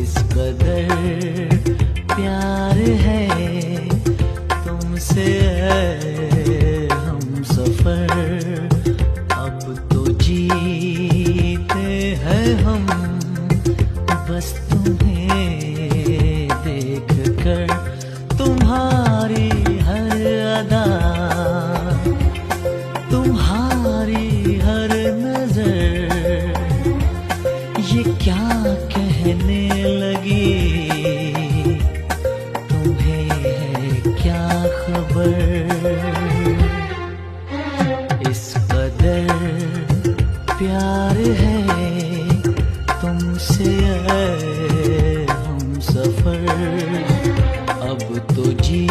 इस कदर प्यार है तुमसे हम सफर, अब तो जीते हैं हम बस तुम्हें देख कर। तुम्हारी हर अदा, तुम्हारी हर नजर, ये क्या कहने लगी, तुम्हें है क्या खबर। इस कदर प्यार है तुमसे हम सफर, अब तो जी